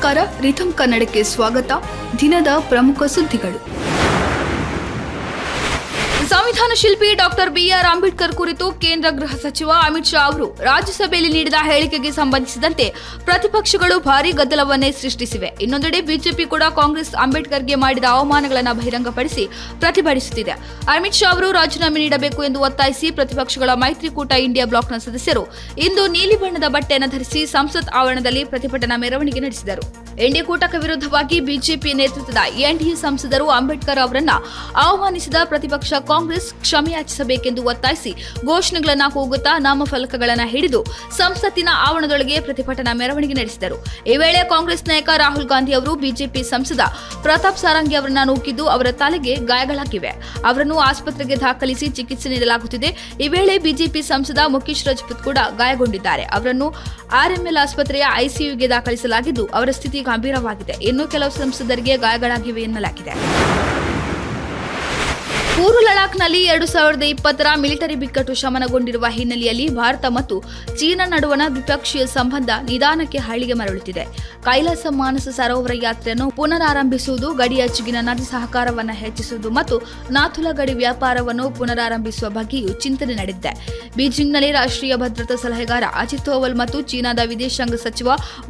ನಮಸ್ಕಾರ, ರಿಥಮ್ ಕನ್ನಡಕ್ಕೆ ಸ್ವಾಗತ. ದಿನದ ಪ್ರಮುಖ ಸುದ್ದಿಗಳು. ಸಂವಿಧಾನ ಶಿಲ್ಪಿ ಡಾಕ್ಟರ್ ಬಿಆರ್ ಅಂಬೇಡ್ಕರ್ ಕುರಿತು ಕೇಂದ್ರ ಗೃಹ ಸಚಿವ ಅಮಿತ್ ಶಾ ಅವರು ರಾಜ್ಯಸಭೆಯಲ್ಲಿ ನೀಡಿದ ಹೇಳಿಕೆಗೆ ಸಂಬಂಧಿಸಿದಂತೆ ಪ್ರತಿಪಕ್ಷಗಳು ಭಾರೀ ಗದ್ದಲವನ್ನೇ ಸೃಷ್ಟಿಸಿವೆ. ಇನ್ನೊಂದೆಡೆ ಬಿಜೆಪಿ ಕೂಡ ಕಾಂಗ್ರೆಸ್ ಅಂಬೇಡ್ಕರ್ಗೆ ಮಾಡಿದ ಅವಮಾನಗಳನ್ನು ಬಹಿರಂಗಪಡಿಸಿ ಪ್ರತಿಭಟಿಸುತ್ತಿದೆ. ಅಮಿತ್ ಶಾ ಅವರು ರಾಜೀನಾಮೆ ನೀಡಬೇಕು ಎಂದು ಒತ್ತಾಯಿಸಿ ಪ್ರತಿಪಕ್ಷಗಳ ಮೈತ್ರಿಕೂಟ ಇಂಡಿಯಾ ಬ್ಲಾಕ್ನ ಸದಸ್ಯರು ಇಂದು ನೀಲಿ ಬಣ್ಣದ ಬಟ್ಟೆಯನ್ನು ಧರಿಸಿ ಸಂಸತ್ ಆವರಣದಲ್ಲಿ ಪ್ರತಿಭಟನಾ ಮೆರವಣಿಗೆ ನಡೆಸಿದರು. ಎನ್ಡಿಎ ಕೂಟಕ್ಕೆ ವಿರುದ್ಧವಾಗಿ ಬಿಜೆಪಿ ನೇತೃತ್ವದ ಎನ್ಡಿಎ ಸಂಸದರು ಅಂಬೇಡ್ಕರ್ ಅವರನ್ನ ಅವಮಾನಿಸಿದ ಪ್ರತಿಪಕ್ಷ ಕಾಂಗ್ರೆಸ್ ಕ್ಷಮೆಯಾಚಿಸಬೇಕೆಂದು ಒತ್ತಾಯಿಸಿ ಘೋಷಣೆಗಳನ್ನು ಕೂಗುತ್ತಾ ನಾಮಫಲಕಗಳನ್ನು ಹಿಡಿದು ಸಂಸತ್ತಿನ ಆವರಣದೊಳಗೆ ಪ್ರತಿಭಟನಾ ಮೆರವಣಿಗೆ ನಡೆಸಿದರು. ಈ ವೇಳೆ ಕಾಂಗ್ರೆಸ್ ನಾಯಕ ರಾಹುಲ್ ಗಾಂಧಿ ಅವರು ಬಿಜೆಪಿ ಸಂಸದ ಪ್ರತಾಪ್ ಸಾರಂಗಿ ಅವರನ್ನ ನೂಕಿದ್ದು ಅವರ ತಲೆಗೆ ಗಾಯಗಳಾಗಿವೆ. ಅವರನ್ನು ಆಸ್ಪತ್ರೆಗೆ ದಾಖಲಿಸಿ ಚಿಕಿತ್ಸೆ ನೀಡಲಾಗುತ್ತಿದೆ. ಈ ವೇಳೆ ಬಿಜೆಪಿ ಸಂಸದ ಮುಖೇಶ್ ರಜಪೂತ್ ಕೂಡ ಗಾಯಗೊಂಡಿದ್ದಾರೆ. ಅವರನ್ನು ಆರ್ಎಂಎಲ್ ಆಸ್ಪತ್ರೆಯ ಐಸಿಯುಗೆ ದಾಖಲಿಸಲಾಗಿದ್ದು ಅವರ ಸ್ಥಿತಿ ಗಂಭೀರವಾಗಿದೆ. ಇನ್ನು ಕೆಲವು ಸಂಸದರಿಗೆ ಗಾಯಗಳಾಗಿವೆ ಎನ್ನಲಾಗಿದೆ. ಪೂರ್ವ ಲಡಾಖ್ನಲ್ಲಿ 2020ರ ಮಿಲಿಟರಿ ಬಿಕ್ಕಟ್ಟು ಶಮನಗೊಂಡಿರುವ ಹಿನ್ನೆಲೆಯಲ್ಲಿ ಭಾರತ ಮತ್ತು ಚೀನಾ ನಡುವಣ ದ್ವಿಪಕ್ಷೀಯ ಸಂಬಂಧ ನಿಧಾನಕ್ಕೆ ಹಳ್ಳಿಗೆ ಮರಳುತ್ತಿದೆ. ಕೈಲಾಸ ಮಾನಸ ಸರೋವರ ಯಾತ್ರೆಯನ್ನು ಪುನರಾರಂಭಿಸುವುದು, ಗಡಿಯಾಚೆಗಿನ ನದಿ ಸಹಕಾರವನ್ನು ಹೆಚ್ಚಿಸುವುದು ಮತ್ತು ನಾಥುಲಾ ಗಡಿ ವ್ಯಾಪಾರವನ್ನು ಪುನರಾರಂಭಿಸುವ ಬಗ್ಗೆಯೂ ಚಿಂತನೆ ನಡೆದಿದೆ. ಬೀಜಿಂಗ್ನಲ್ಲಿ ರಾಷ್ಟ್ರೀಯ ಭದ್ರತಾ ಸಲಹೆಗಾರ ಅಜಿತ್ ದೋವಲ್ ಮತ್ತು ಚೀನಾದ ವಿದೇಶಾಂಗ ಸಚಿವ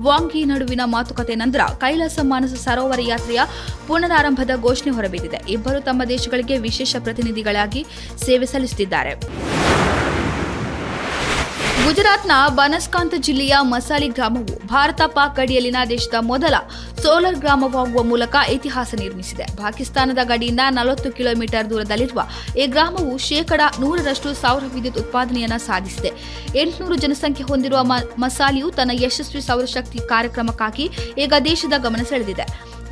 ವಾಂಗ್ ಯಿ ನಡುವಿನ ಮಾತುಕತೆ ನಂತರ ಕೈಲಾಸ ಮಾನಸ ಸರೋವರ ಯಾತ್ರೆಯ ಪುನರಾರಂಭದ ಘೋಷಣೆ ಹೊರಬಿದ್ದಿದೆ. ಇಬ್ಬರು ತಮ್ಮ ದೇಶಗಳಿಗೆ ವಿಶೇಷ ಪ್ರತಿನಿಧಿಗಳಾಗಿ ಸೇವೆ ಸಲ್ಲಿಸುತ್ತಿದ್ದಾರೆ. ಗುಜರಾತ್ನ ಬನಸ್ಕಾಂತ ಜಿಲ್ಲೆಯ ಮಸಾಲಿ ಗ್ರಾಮವು ಭಾರತ ಪಾಕ್ ಗಡಿಯಲ್ಲಿನ ದೇಶದ ಮೊದಲ ಸೋಲಾರ್ ಗ್ರಾಮವಾಗುವ ಮೂಲಕ ಇತಿಹಾಸ ನಿರ್ಮಿಸಿದೆ. ಪಾಕಿಸ್ತಾನದ ಗಡಿಯಿಂದ 40 ಕಿಲೋಮೀಟರ್ ದೂರದಲ್ಲಿರುವ ಈ ಗ್ರಾಮವು 100% ಸೌರ ವಿದ್ಯುತ್ ಉತ್ಪಾದನೆಯನ್ನು ಸಾಧಿಸಿದೆ. 800 ಜನಸಂಖ್ಯೆ ಹೊಂದಿರುವ ಮಸಾಲಿಯು ತನ್ನ ಯಶಸ್ವಿ ಸೌರಶಕ್ತಿ ಕಾರ್ಯಕ್ರಮಕ್ಕಾಗಿ ಈಗ ದೇಶದ ಗಮನ ಸೆಳೆದಿದೆ.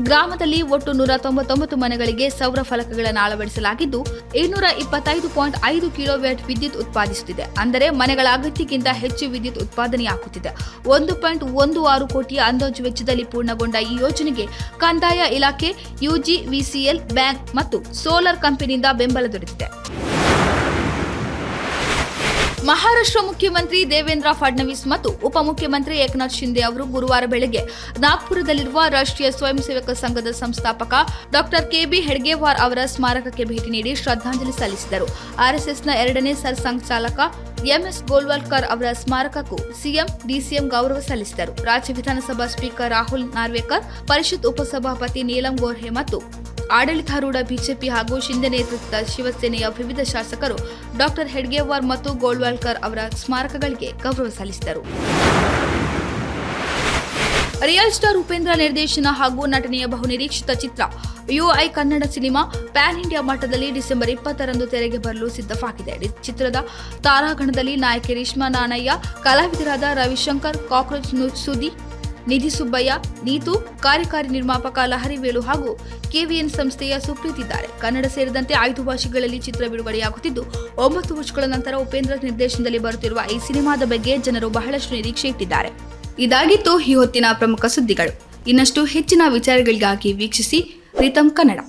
ಗ್ರಾಮದಲ್ಲಿ ಒಟ್ಟು 199 ಮನೆಗಳಿಗೆ ಸೌರ ಫಲಕಗಳನ್ನು ಅಳವಡಿಸಲಾಗಿದ್ದು 225.5 ಕಿಲೋವ್ಯಾಟ್ ವಿದ್ಯುತ್ ಉತ್ಪಾದಿಸುತ್ತಿದೆ. ಅಂದರೆ ಮನೆಗಳ ಅಗತ್ಯಕ್ಕಿಂತ ಹೆಚ್ಚು ವಿದ್ಯುತ್ ಉತ್ಪಾದನೆಯಾಗುತ್ತಿದೆ. 1.16 ಕೋಟಿಯ ಅಂದಾಜು ವೆಚ್ಚದಲ್ಲಿ ಪೂರ್ಣಗೊಂಡ ಈ ಯೋಜನೆಗೆ ಕಂದಾಯ ಇಲಾಖೆ, ಯುಜಿವಿಸಿಎಲ್, ಬ್ಯಾಂಕ್ ಮತ್ತು ಸೋಲಾರ್ ಕಂಪನಿಯಿಂದ ಬೆಂಬಲ ದೊರೆತಿದೆ. ಮಹಾರಾಷ್ಟ್ರ ಮುಖ್ಯಮಂತ್ರಿ ದೇವೇಂದ್ರ ಫಡ್ನವೀಸ್ ಮತ್ತು ಉಪಮುಖ್ಯಮಂತ್ರಿ ಏಕನಾಥ್ ಶಿಂದೆ ಅವರು ಗುರುವಾರ ಬೆಳಗ್ಗೆ ನಾಗ್ಪುರದಲ್ಲಿರುವ ರಾಷ್ಟ್ರೀಯ ಸ್ವಯಂ ಸೇವಕ ಸಂಘದ ಸಂಸ್ಥಾಪಕ ಡಾಕ್ಟರ್ ಕೆಬಿ ಹೆಡ್ಗೇವಾರ್ ಅವರ ಸ್ಮಾರಕಕ್ಕೆ ಭೇಟಿ ನೀಡಿ ಶ್ರದ್ಧಾಂಜಲಿ ಸಲ್ಲಿಸಿದರು. ಆರ್ಎಸ್ಎಸ್ನ 2ನೇ ಸರ್ ಸಂಚಾಲಕ ಎಂಎಸ್ ಗೋಲ್ವಾಲ್ಕರ್ ಅವರ ಸ್ಮಾರಕಕ್ಕೂ ಸಿಎಂ, ಡಿಸಿಎಂ ಗೌರವ ಸಲ್ಲಿಸಿದರು. ರಾಜ್ಯ ವಿಧಾನಸಭಾ ಸ್ಪೀಕರ್ ರಾಹುಲ್ ನಾರ್ವೇಕರ್, ಪರಿಷತ್ ಉಪಸಭಾಪತಿ ನೀಲಂ ಗೋರ್ಹೆ ಮತ್ತು ಆಡಳಿತಾರೂಢ ಬಿಜೆಪಿ ಹಾಗೂ ಶಿಂದೆ ನೇತೃತ್ವದ ಶಿವಸೇನೆಯ ವಿವಿಧ ಶಾಸಕರು ಡಾಕ್ಟರ್ ಹೆಡ್ಗೇವಾರ್ ಮತ್ತು ಗೋಲ್ವಾಲ್ಕರ್ ಅವರ ಸ್ಮಾರಕಗಳಿಗೆ ಗೌರವ ಸಲ್ಲಿಸಿದರು. ರಿಯಲ್ ಸ್ಟಾರ್ ಉಪೇಂದ್ರ ನಿರ್ದೇಶನ ಹಾಗೂ ನಟನೆಯ ಬಹುನಿರೀಕ್ಷಿತ ಚಿತ್ರ UI Kannada cinema pan India ಮಟ್ಟದಲ್ಲಿ ಡಿಸೆಂಬರ್ 20ರಂದು ತೆರೆಗೆ ಬರಲು ಸಿದ್ಧವಾಗಿದೆ. ಚಿತ್ರದ ತಾರಾಗಣದಲ್ಲಿ ನಾಯಕಿ ರೇಷ್ಮಾ ನಾಣಯ್ಯ, ಕಲಾವಿದರಾದ ರವಿಶಂಕರ್, ಕಾಕ್ರೋಚ್ ಸುದಿ, ನಿಧಿ ಸುಬ್ಬಯ್ಯ, ನೀತು, ಕಾರ್ಯಕಾರಿ ನಿರ್ಮಾಪಕ ಲಹರಿವೇಲು ಹಾಗೂ ಕೆವಿಎನ್ ಸಂಸ್ಥೆಯ ಸುಪ್ರೀತ್ ಇದ್ದಾರೆ. ಕನ್ನಡ ಸೇರಿದಂತೆ 5 ಭಾಷೆಗಳಲ್ಲಿ ಚಿತ್ರ ಬಿಡುಗಡೆಯಾಗುತ್ತಿದ್ದು 9 ವರ್ಷಗಳ ನಂತರ ಉಪೇಂದ್ರ ನಿರ್ದೇಶನದಲ್ಲಿ ಬರುತ್ತಿರುವ ಈ ಸಿನಿಮಾದ ಬಗ್ಗೆ ಜನರು ಬಹಳಷ್ಟು ನಿರೀಕ್ಷೆ ಇಟ್ಟಿದ್ದಾರೆ. ಇದಾಗಿತ್ತು ಈ ಹೊತ್ತಿನ ಪ್ರಮುಖ ಸುದ್ದಿಗಳು. ಇನ್ನಷ್ಟು ಹೆಚ್ಚಿನ ವಿಚಾರಗಳಿಗಾಗಿ ವೀಕ್ಷಿಸಿ ರಿಥಮ್ ಕನ್ನಡ.